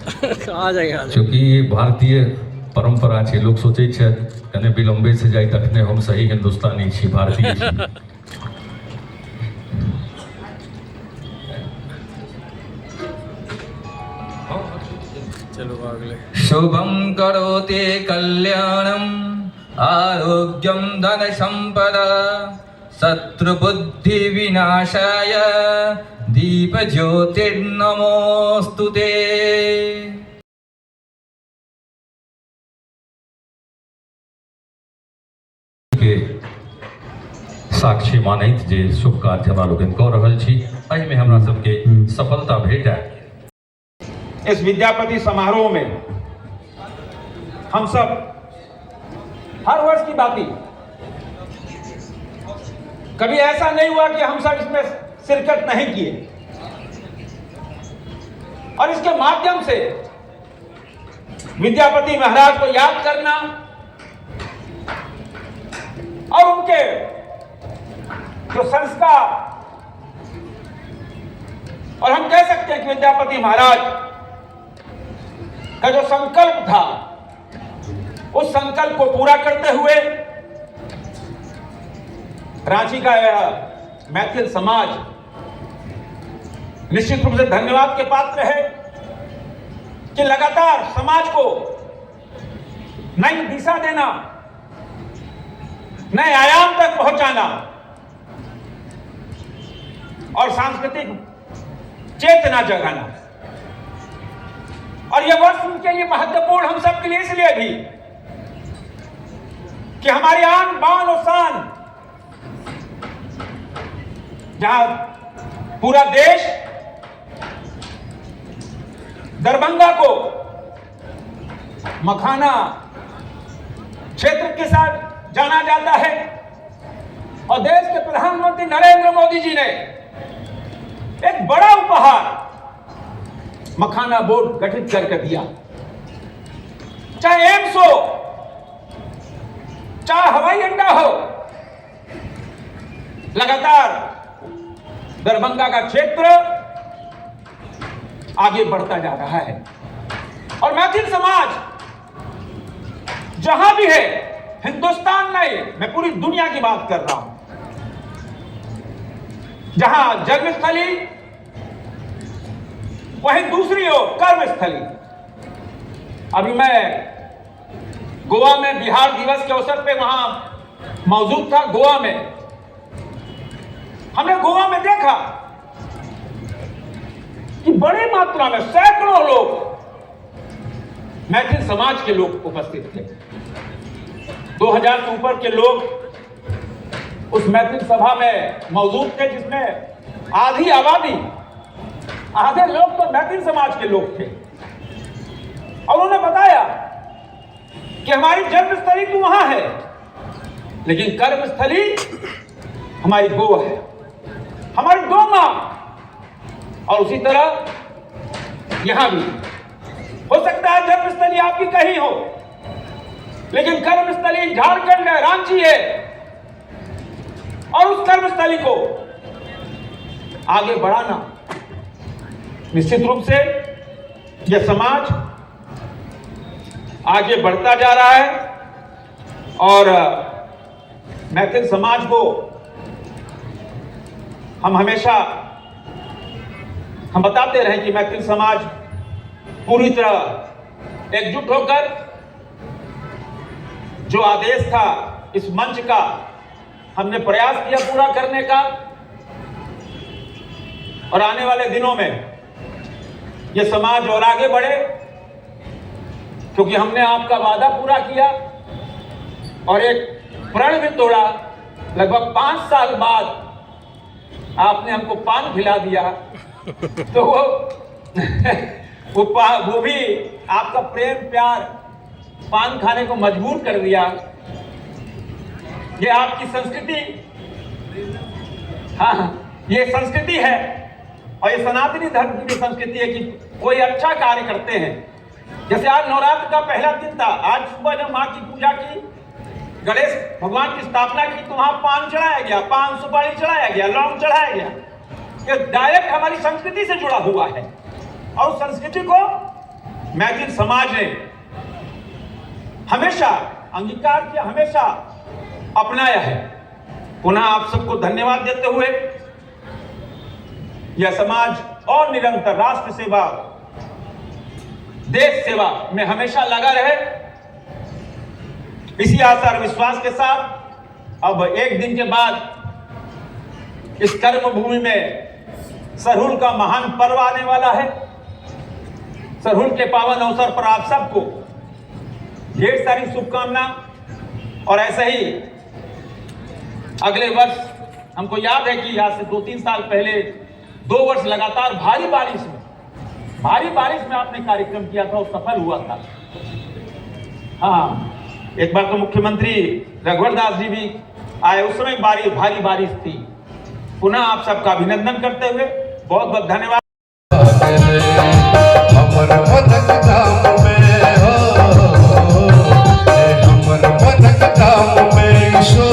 आ जाएगा क्योंकि ये भारतीय परंपरा છે लोग सोचे છે कने विलंबे से जाए तकने हम सही हिंदुस्तानी छी भारतीय छी चलो अगले शुभम करोति कल्याणम आरोग्यम धन संपदा शत्रु बुद्धि विनाशाय दीप ज्योतिर्नमोस्तुते के साक्षी मानैत जे शुभ कार्य हमरा लोकनि कऽ रहल छी एहि में हमरा सबके सफलता भेटै। इस विद्यापति समारोह में हम सब हर वर्ष की बाती कभी ऐसा नहीं हुआ कि हम सब इसमें शिरकत नहीं किए और इसके माध्यम से विद्यापति महाराज को याद करना और उनके जो संस्कार और हम कह सकते हैं कि विद्यापति महाराज का जो संकल्प था उस संकल्प को पूरा करते हुए रांची का यह मैथिल समाज निश्चित रूप से धन्यवाद के पात्र है कि लगातार समाज को नई दिशा देना, नए आयाम तक पहुंचाना और सांस्कृतिक चेतना जगाना। और यह वर्ष उनके लिए महत्वपूर्ण हम सबके लिए इसलिए भी कि हमारी आन बान और शान जहां पूरा देश दरभंगा को मखाना क्षेत्र के साथ जाना जाता है और देश के प्रधानमंत्री नरेंद्र मोदी जी ने एक बड़ा उपहार मखाना बोर्ड गठित करके दिया। चाहे एम्स हो, चाहे हवाई अड्डा हो, लगातार दरभंगा का क्षेत्र आगे बढ़ता जा रहा है और मैथिल समाज जहां भी है, हिंदुस्तान नहीं, मैं पूरी दुनिया की बात कर रहा हूं, जहां जन्मस्थली वहीं दूसरी ओर कर्मस्थली। अभी मैं गोवा में बिहार दिवस के अवसर पे वहां मौजूद था। गोवा में हमने गोवा में देखा कि बड़ी मात्रा में सैकड़ों लोग मैथिल समाज के लोग उपस्थित थे। 2000 से ऊपर के लोग उस मैथिल सभा में मौजूद थे, जिसमें आधी आबादी, आधे लोग तो मैथिल समाज के लोग थे और उन्होंने बताया कि हमारी जन्मस्थली तो वहां है, लेकिन कर्मस्थली हमारी गोवा है, हमारी गौ मां। और उसी तरह यहां भी हो सकता है जन्मस्थली आपकी कहीं हो, लेकिन कर्मस्थली झारखंड है, रांची है, और उस कर्मस्थली को आगे बढ़ाना निश्चित रूप से यह समाज आगे बढ़ता जा रहा है। और मैथिल समाज को हम हमेशा बताते रहे कि मैथिल समाज पूरी तरह एकजुट होकर जो आदेश था इस मंच का हमने प्रयास किया पूरा करने का, और आने वाले दिनों में यह समाज और आगे बढ़े, क्योंकि हमने आपका वादा पूरा किया और एक प्रण भी तोड़ा। लगभग 5 साल बाद आपने हमको पान खिला दिया, तो वो भी आपका प्रेम प्यार पान खाने को मजबूर कर दिया। ये आपकी संस्कृति, हाँ ये संस्कृति है और ये सनातनी धर्म की संस्कृति है कि कोई अच्छा कार्य करते हैं। जैसे आज नवरात्र का पहला दिन था, आज सुबह जब माँ की पूजा की, गणेश भगवान की स्थापना की, तो वहां पान चढ़ाया गया, पान सुपारी चढ़ाया गया, लौंग चढ़ाया गया। ये डायरेक्ट हमारी संस्कृति से जुड़ा हुआ है और उस संस्कृति को मैथिल समाज ने हमेशा अंगीकार किया, हमेशा अपनाया है। पुनः आप सबको धन्यवाद देते हुए यह समाज और निरंतर राष्ट्र सेवा, देश सेवा में हमेशा लगा रहे, इसी आशा और विश्वास के साथ अब एक दिन के बाद इस कर्म भूमि में सरहुल का महान पर्व आने वाला है। सरहुल के पावन अवसर पर आप सबको ढेर सारी शुभकामना। और ऐसे ही अगले वर्ष हमको याद है कि आज से 2-3 साल पहले 2 वर्ष लगातार भारी बारिश में आपने कार्यक्रम किया था और सफल हुआ था। हाँ, एक बार तो मुख्यमंत्री रघुवर दास जी भी आए, उस समय भारी बारिश थी। पुनः आप सबका अभिनंदन करते हुए बहुत बहुत धन्यवाद। शोर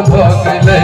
भगले